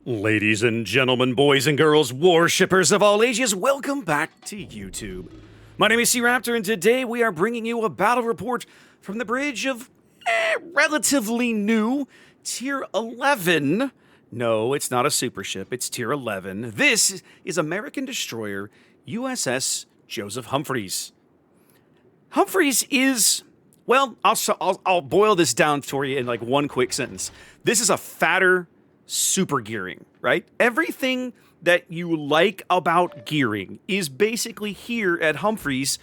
Ladies and gentlemen, boys and girls, warshippers of all ages, welcome back to YouTube. My name is SeaRaptor, and today we are bringing you a battle report from the bridge of relatively new Tier 11. No, it's not a super ship, it's Tier 11. This is American destroyer USS Joseph Humphreys. Humphreys is, well, I'll boil this down for you in like one quick sentence. This is a fatter super gearing, right? Everything that you like about gearing is basically here at Humphreys,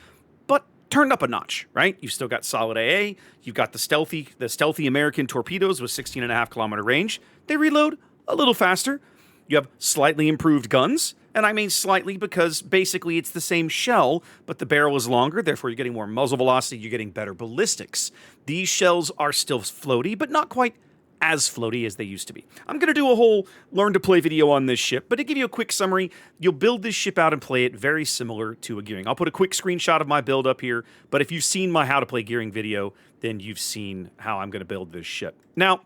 but turned up a notch, right? You've still got solid AA, you've got the stealthy American torpedoes with 16.5-kilometer range. They reload a little faster. You have slightly improved guns, and I mean slightly because basically it's the same shell, but the barrel is longer, therefore you're getting more muzzle velocity, you're getting better ballistics. These shells are still floaty, but not quite as floaty as they used to be. I'm going to do a whole learn to play video on this ship, but to give you a quick summary, you'll build this ship out and play it very similar to a gearing. I'll put a quick screenshot of my build up here, but if you've seen my how to play gearing video, then you've seen how I'm going to build this ship. Now,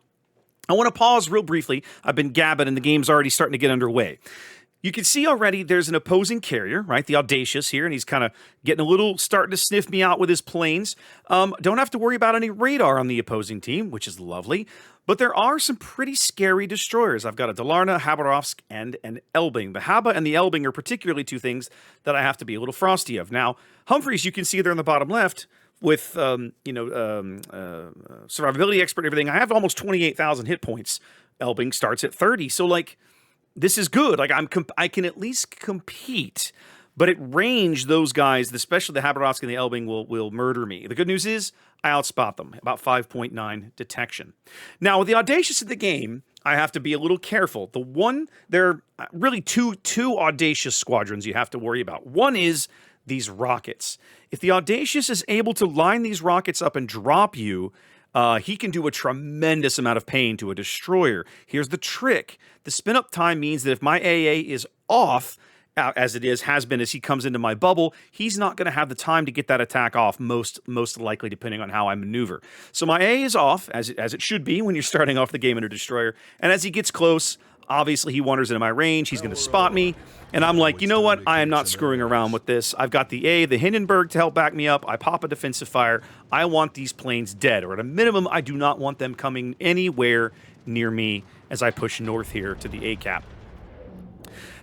I want to pause real briefly. I've been gabbing and the game's already starting to get underway. You can see already there's an opposing carrier, right? The Audacious here, and he's kind of getting a little, starting to sniff me out with his planes. Don't have to worry about any radar on the opposing team, which is lovely. But there are some pretty scary destroyers. I've got a Dalarna, Habarovsk, and an Elbing. The Haba and the Elbing are particularly two things that I have to be a little frosty of. Now, Humphreys, you can see there in the bottom left, with survivability expert and everything, I have almost 28,000 hit points. Elbing starts at 30, so like, this is good. Like I can at least compete, but at range, those guys, especially the Habarovsk and the Elbing, will murder me. The good news is I outspot them, about 5.9 detection. Now, with the Audacious in the game, I have to be a little careful. There are really two Audacious squadrons you have to worry about. One is these rockets. If the Audacious is able to line these rockets up and drop you, he can do a tremendous amount of pain to a destroyer. Here's the trick. The spin-up time means that if my AA is off, as it has been as he comes into my bubble, he's not going to have the time to get that attack off, most likely, depending on how I maneuver. So my AA is off, as it should be when you're starting off the game in a destroyer. And as he gets close, obviously he wanders into my range, he's going to spot me, and I'm like, you know what, I am not screwing around with this. I've got the Hindenburg to help back me up, I pop a defensive fire, I want these planes dead, or at a minimum, I do not want them coming anywhere near me as I push north here to the A-cap.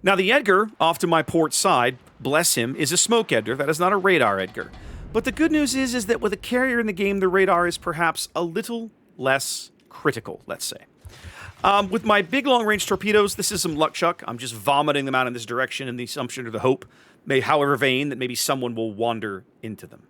Now the Edgar, off to my port side, bless him, is a smoke Edgar, that is not a radar Edgar. But the good news is that with a carrier in the game, the radar is perhaps a little less critical, let's say. With my big long-range torpedoes, this is some luck chuck. I'm just vomiting them out in this direction in the assumption or the hope, however vain, that maybe someone will wander into them.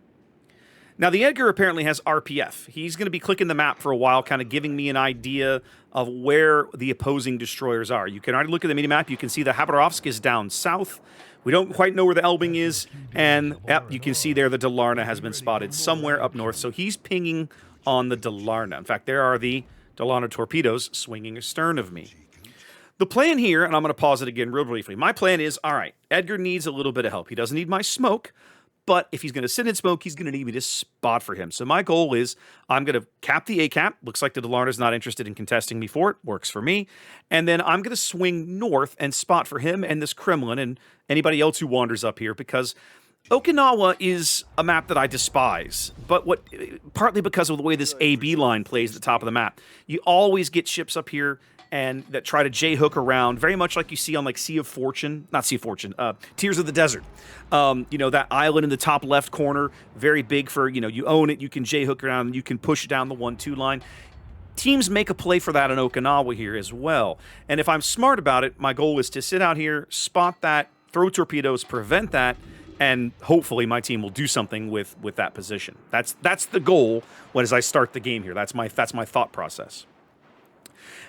Now, the Edgar apparently has RPF. He's going to be clicking the map for a while, kind of giving me an idea of where the opposing destroyers are. You can already look at the mini-map. You can see the Habarovsk is down south. We don't quite know where the Elbing is. And, yep, you can see there the Dalarna has been spotted somewhere up north. So he's pinging on the Dalarna. In fact, there are the Dalarna torpedoes swinging astern of me. The plan here, and I'm going to pause it again real briefly. My plan is, all right, Edgar needs a little bit of help. He doesn't need my smoke, but if he's going to sit in smoke, he's going to need me to spot for him. So my goal is I'm going to cap the A-cap. Looks like the Dalarna's not interested in contesting me for it. Works for me. And then I'm going to swing north and spot for him and this Kremlin and anybody else who wanders up here, because Okinawa is a map that I despise, but partly because of the way this AB line plays at the top of the map. You always get ships up here and that try to J-hook around, very much like you see on like Tears of the Desert. That island in the top left corner, very big for, you own it, you can J-hook around, and you can push down the 1-2 line. Teams make a play for that in Okinawa here as well. And if I'm smart about it, my goal is to sit out here, spot that, throw torpedoes, prevent that, and hopefully my team will do something with that position. That's the goal as I start the game here. That's my thought process.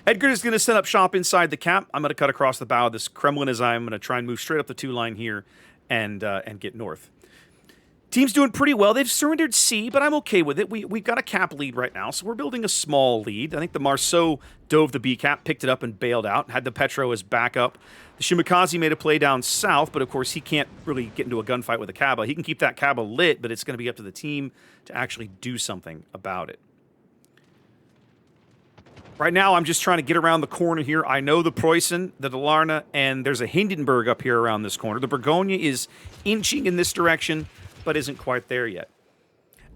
Edgar is going to set up shop inside the cap. I'm going to cut across the bow of this Kremlin as I'm going to try and move straight up the 2 line here and get north. Team's doing pretty well. They've surrendered C, but I'm okay with it. We've got a cap lead right now, so we're building a small lead. I think the Marceau dove the B cap, picked it up, and bailed out. Had the Petro as backup. The Shimakaze made a play down south, but of course he can't really get into a gunfight with a Kaba. He can keep that Kaba lit, but it's going to be up to the team to actually do something about it. Right now, I'm just trying to get around the corner here. I know the Preußen, the Dalarna, and there's a Hindenburg up here around this corner. The Burgonia is inching in this direction, but isn't quite there yet.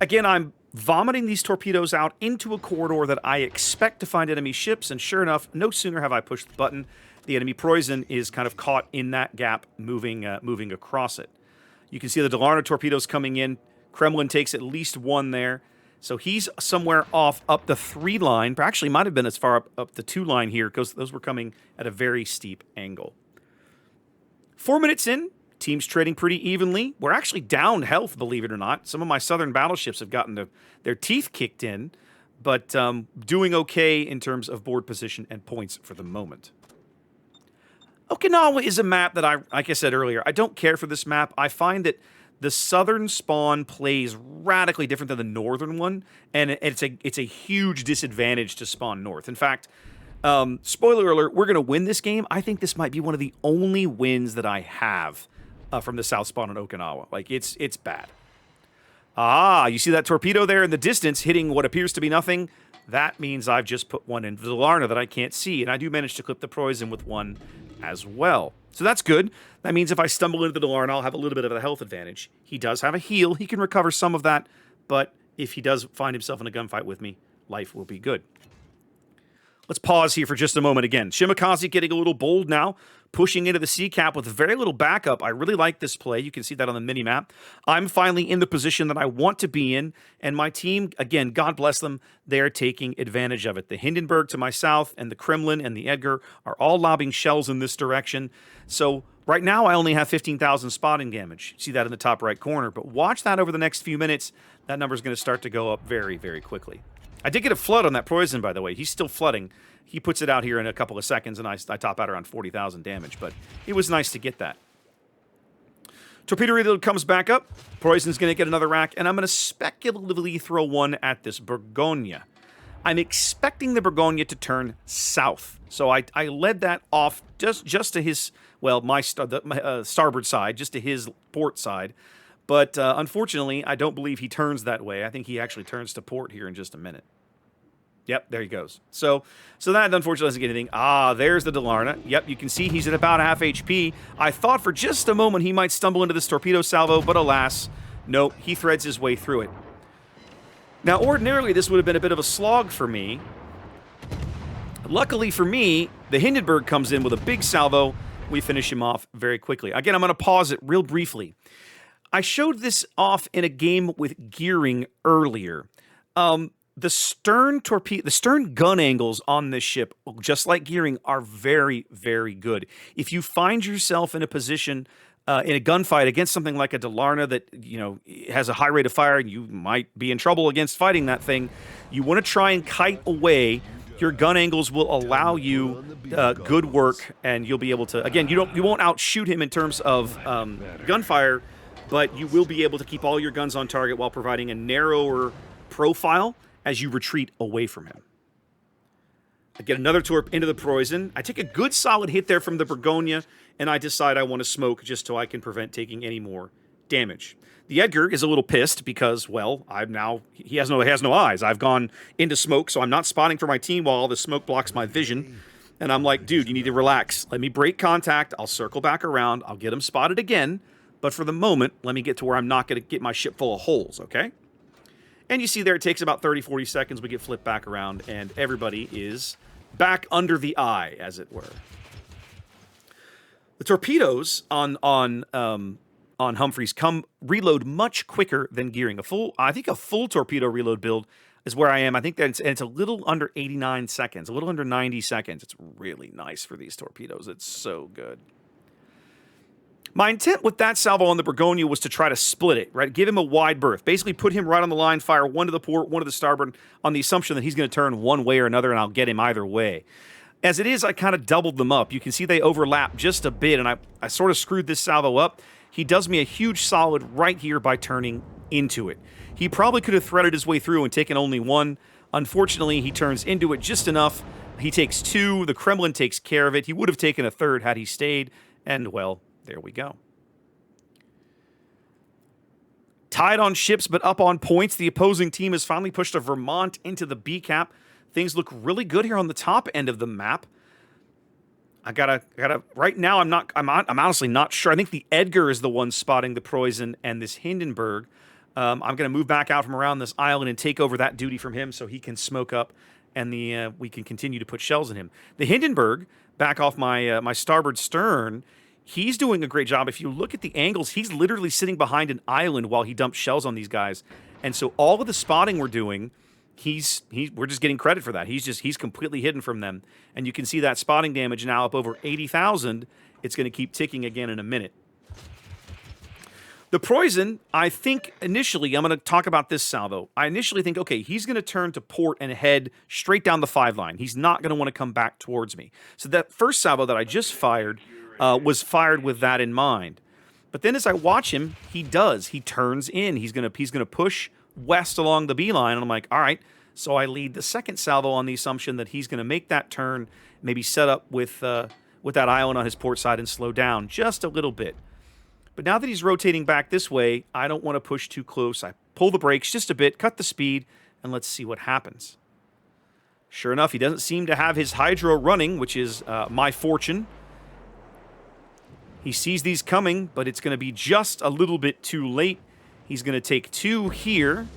Again, I'm vomiting these torpedoes out into a corridor that I expect to find enemy ships, and sure enough, no sooner have I pushed the button, the enemy Preußen is kind of caught in that gap, moving across it. You can see the Dalarna torpedoes coming in. Kremlin takes at least one there. So he's somewhere off up the 3 line. Actually, might have been as far up the 2 line here because those were coming at a very steep angle. 4 minutes in, teams trading pretty evenly. We're actually down health, believe it or not. Some of my southern battleships have gotten their teeth kicked in, but doing okay in terms of board position and points for the moment. Okinawa is a map that like I said earlier, I don't care for this map. I find that the southern spawn plays radically different than the northern one, and it's a huge disadvantage to spawn north. In fact, spoiler alert, we're going to win this game. I think this might be one of the only wins that I have from the south spawn on Okinawa. Like, it's bad. Ah, you see that torpedo there in the distance hitting what appears to be nothing? That means I've just put one into the Dalarna that I can't see, and I do manage to clip the Preußen with one as well. So that's good. That means if I stumble into the Dalarna, I'll have a little bit of a health advantage. He does have a heal. He can recover some of that, but if he does find himself in a gunfight with me, life will be good. Let's pause here for just a moment again. Shimakaze getting a little bold now, pushing into the sea cap with very little backup. I really like this play. You can see that on the mini-map. I'm finally in the position that I want to be in, and my team, again, God bless them, they're taking advantage of it. The Hindenburg to my south and the Kremlin and the Edgar are all lobbing shells in this direction. So right now I only have 15,000 spotting damage. See that in the top right corner, but watch that over the next few minutes. That number is going to start to go up very, very quickly. I did get a flood on that Preußen, by the way. He's still flooding. He puts it out here in a couple of seconds, and I top out around 40,000 damage, but it was nice to get that. Torpedo reload comes back up. Preußen's going to get another rack, and I'm going to speculatively throw one at this Burgonia. I'm expecting the Burgonia to turn south, so I led that off just to his, well, my starboard side, just to his port side. But unfortunately, I don't believe he turns that way. I think he actually turns to port here in just a minute. Yep, there he goes. So that unfortunately doesn't get anything. Ah, there's the Dalarna. Yep, you can see he's at about half HP. I thought for just a moment he might stumble into this torpedo salvo, but alas, no, he threads his way through it. Now, ordinarily, this would have been a bit of a slog for me. Luckily for me, the Hindenburg comes in with a big salvo. We finish him off very quickly. Again, I'm going to pause it real briefly. I showed this off in a game with gearing earlier. The stern gun angles on this ship, just like gearing, are very, very good. If you find yourself in a position in a gunfight against something like a Dalarna that has a high rate of fire, and you might be in trouble against fighting that thing, you want to try and kite away. Your gun angles will allow you good work, and you'll be able to. Again, you won't outshoot him in terms of gunfire, but you will be able to keep all your guns on target while providing a narrower profile as you retreat away from him. I get another torp into the Preußen. I take a good solid hit there from the Burgonia, and I decide I want to smoke just so I can prevent taking any more damage. The Edgar is a little pissed because, well, he has no eyes. I've gone into smoke, so I'm not spotting for my team while all the smoke blocks my vision. And I'm like, dude, you need to relax. Let me break contact. I'll circle back around. I'll get him spotted again. But for the moment, let me get to where I'm not going to get my ship full of holes, okay? And you see there, it takes about 30, 40 seconds. We get flipped back around, and everybody is back under the eye, as it were. The torpedoes on Humphreys reload much quicker than gearing. I think a full torpedo reload build is where I am. I think that it's a little under 89 seconds, a little under 90 seconds. It's really nice for these torpedoes. It's so good. My intent with that salvo on the Burgonia was to try to split it, right? Give him a wide berth. Basically put him right on the line, fire one to the port, one to the starboard, on the assumption that he's going to turn one way or another, and I'll get him either way. As it is, I kind of doubled them up. You can see they overlap just a bit, and I sort of screwed this salvo up. He does me a huge solid right here by turning into it. He probably could have threaded his way through and taken only one. Unfortunately, he turns into it just enough. He takes two. The Kremlin takes care of it. He would have taken a third had he stayed, and, well, there we go. Tied on ships, but up on points. The opposing team has finally pushed a Vermont into the B cap. Things look really good here on the top end of the map. I gotta. Right now, I'm honestly not sure. I think the Edgar is the one spotting the Poison and this Hindenburg. I'm gonna move back out from around this island and take over that duty from him, so he can smoke up, and we can continue to put shells in him. The Hindenburg, back off my my starboard stern, he's doing a great job. If you look at the angles, he's literally sitting behind an island while he dumps shells on these guys. And so all of the spotting we're doing, we're just getting credit for that. He's completely hidden from them. And you can see that spotting damage now up over 80,000. It's going to keep ticking again in a minute. The Poison, I think initially, I'm going to talk about this salvo. I initially think, okay, he's going to turn to port and head straight down the 5 line. He's not going to want to come back towards me. So that first salvo that I just fired was fired with that in mind. But then as I watch him, he does. He turns in. He's gonna push west along the beeline, and I'm like, all right. So I lead the second salvo on the assumption that he's gonna make that turn, maybe set up with that island on his port side and slow down just a little bit. But now that he's rotating back this way, I don't want to push too close. I pull the brakes just a bit, cut the speed, and let's see what happens. Sure enough, he doesn't seem to have his hydro running, which is my fortune. He sees these coming, but it's going to be just a little bit too late. He's going to take 2 here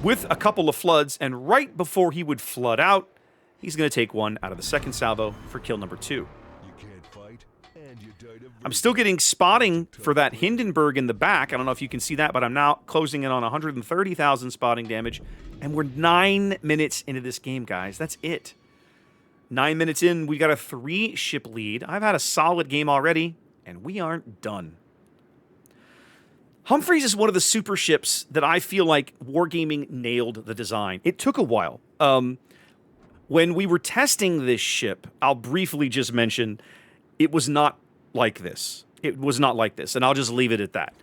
with a couple of floods, and right before he would flood out, he's going to take 1 out of the second salvo for kill number 2. You can't fight, and you died of I'm still getting spotting for that Hindenburg in the back. I don't know if you can see that, but I'm now closing in on 130,000 spotting damage, and we're 9 minutes into this game, guys. That's it. 9 minutes in, we got a 3-ship lead. I've had a solid game already, and we aren't done. Humphreys is one of the super ships that I feel like Wargaming nailed the design. It took a while. When we were testing this ship, I'll briefly just mention, it was not like this. It was not like this, and I'll just leave it at that.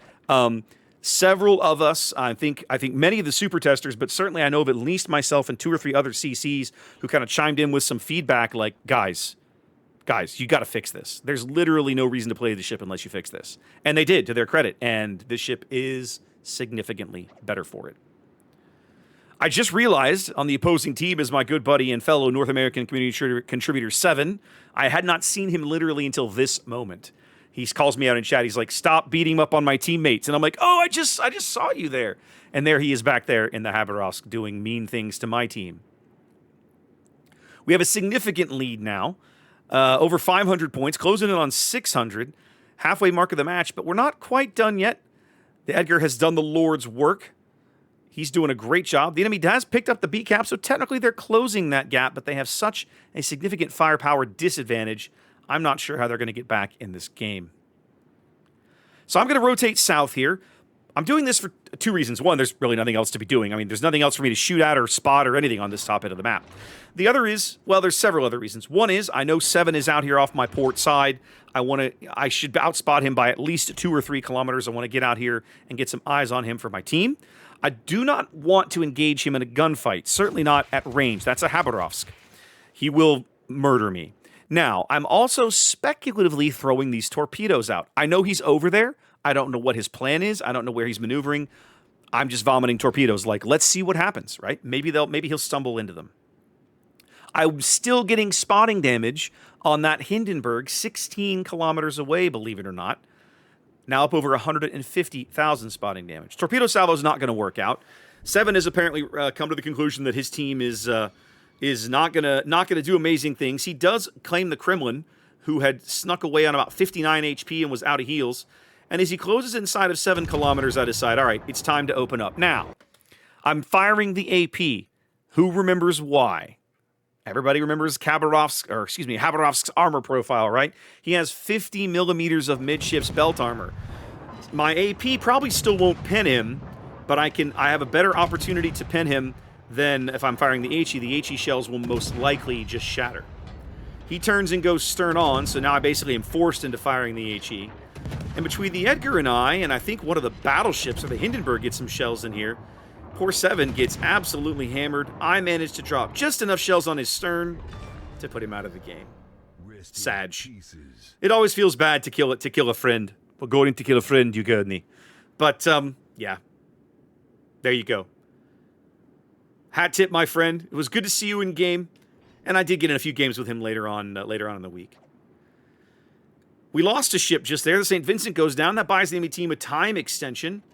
Several of us, I think many of the super testers, but certainly I know of at least myself and 2 or 3 other CCs who kind of chimed in with some feedback like, guys, you got to fix this. There's literally no reason to play the ship unless you fix this. And they did, to their credit, and this ship is significantly better for it. I just realized on the opposing team is my good buddy and fellow North American community contributor 7. I had not seen him literally until this moment. He calls me out in chat. He's like, stop beating him up on my teammates. And I'm like, oh, I just saw you there. And there he is back there in the Haberowsk doing mean things to my team. We have a significant lead now. Over 500 points, closing in on 600. Halfway mark of the match, but we're not quite done yet. The Edgar has done the Lord's work. He's doing a great job. The enemy has picked up the B cap, so technically they're closing that gap, but they have such a significant firepower disadvantage. I'm not sure how they're going to get back in this game. So I'm going to rotate south here. I'm doing this for 2 reasons. One, there's really nothing else to be doing. I mean, there's nothing else for me to shoot at or spot or anything on this top end of the map. The other is, well, there's several other reasons. One is, I know 7 is out here off my port side. I should outspot him by at least 2 or 3 kilometers. I want to get out here and get some eyes on him for my team. I do not want to engage him in a gunfight. Certainly not at range. That's a Haberowsk. He will murder me. Now, I'm also speculatively throwing these torpedoes out. I know he's over there. I don't know what his plan is. I don't know where he's maneuvering. I'm just vomiting torpedoes. Like, let's see what happens, right? Maybe he'll stumble into them. I'm still getting spotting damage on that Hindenburg, 16 kilometers away, believe it or not. Now up over 150,000 spotting damage. Torpedo salvo is not going to work out. 7 has apparently come to the conclusion that his team is not gonna do amazing things. He does claim the Kremlin, who had snuck away on about 59 HP and was out of heals. And as he closes inside of 7 kilometers, I decide, all right, it's time to open up. Now, I'm firing the AP. Who remembers why? Everybody remembers Haberowsk's armor profile, right? He has 50 millimeters of midships belt armor. My AP probably still won't pin him, but I have a better opportunity to pin him than if I'm firing the HE. The HE shells will most likely just shatter. He turns and goes stern on, so now I basically am forced into firing the HE. And between the Edgar and I think one of the battleships, or the Hindenburg, gets some shells in here. Poor 7 gets absolutely hammered. I managed to drop just enough shells on his stern to put him out of the game. Sad. It always feels bad to kill a friend. We're going to kill a friend, you got me. But, yeah. There you go. Hat tip, my friend. It was good to see you in game. And I did get in a few games with him later on in the week. We lost a ship just there. The St. Vincent goes down. That buys the enemy team a time extension.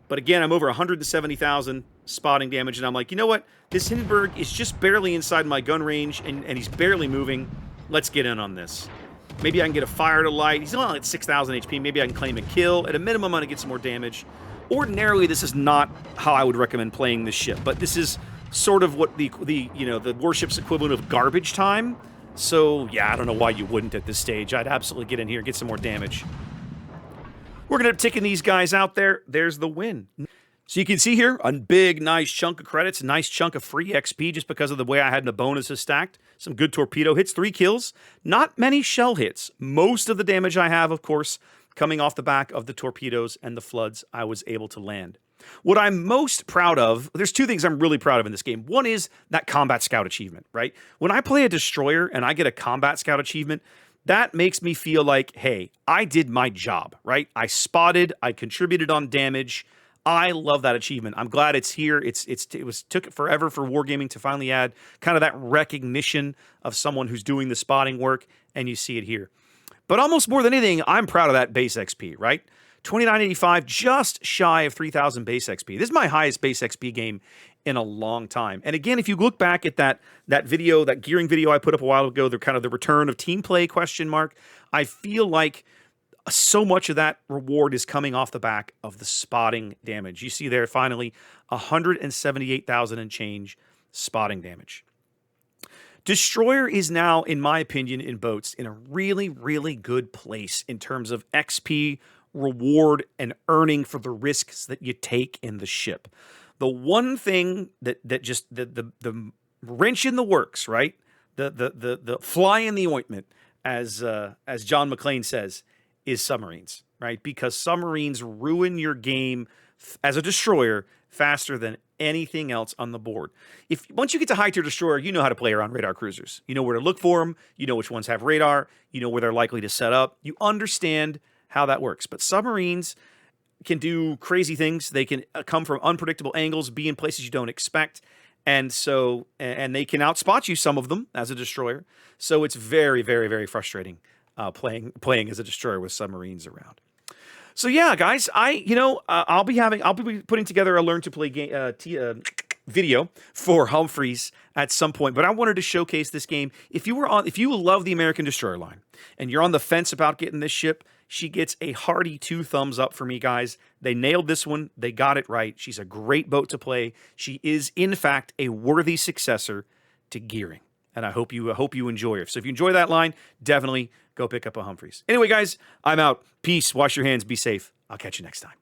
But again, I'm over 170,000 spotting damage. And I'm like, you know what? This Hindenburg is just barely inside my gun range. And he's barely moving. Let's get in on this. Maybe I can get a fire to light. He's only at 6,000 HP. Maybe I can claim a kill. At a minimum, I'm going to get some more damage. Ordinarily, this is not how I would recommend playing this ship. But this is sort of what the warship's equivalent of garbage time. So, yeah, I don't know why you wouldn't at this stage. I'd absolutely get in here and get some more damage. We're going to be taking these guys out there. There's the win. So you can see here a big, nice chunk of credits, a nice chunk of free XP just because of the way I had the bonuses stacked. Some good torpedo hits, 3 kills. Not many shell hits. Most of the damage I have, of course, coming off the back of the torpedoes and the floods I was able to land. What I'm most proud of, there's 2 things I'm really proud of in this game. One is that Combat Scout achievement, right? When I play a destroyer and I get a Combat Scout achievement, that makes me feel like, hey, I did my job, right? I spotted, I contributed on damage. I love that achievement. I'm glad it's here. It took it forever for Wargaming to finally add kind of that recognition of someone who's doing the spotting work, and you see it here. But almost more than anything, I'm proud of that base XP, right? 2985, just shy of 3,000 base XP. This is my highest base XP game in a long time. And again, if you look back at that video, that gearing video I put up a while ago, the kind of the return of team play ? I feel like so much of that reward is coming off the back of the spotting damage. You see there, finally, 178,000 and change spotting damage. Destroyer is now, in my opinion, in boats, in a really, really good place in terms of XP, reward, and earning for the risks that you take in the ship. The one thing that just the wrench in the works, right? The fly in the ointment, as John McClane says, is submarines, right? Because submarines ruin your game as a destroyer faster than anything else on the board. Once you get to high tier destroyer, you know how to play around radar cruisers. You know where to look for them. You know which ones have radar. You know where they're likely to set up. You understand how that works. But submarines can do crazy things. They can come from unpredictable angles, be in places you don't expect, and they can outspot you, some of them, as a destroyer. So it's very, very, very frustrating playing as a destroyer with submarines around. So yeah, guys, I'll be putting together a learn to play video for Humphreys at some point, but I wanted to showcase this game. If you love the American destroyer line and you're on the fence about getting this ship, she gets a hearty 2 thumbs up for me, guys. They nailed this one. They got it right. She's a great boat to play. She is, in fact, a worthy successor to Gearing, and I hope you enjoy her. So if you enjoy that line, definitely go pick up a Humphreys. Anyway, guys, I'm out. Peace. Wash your hands. Be safe. I'll catch you next time.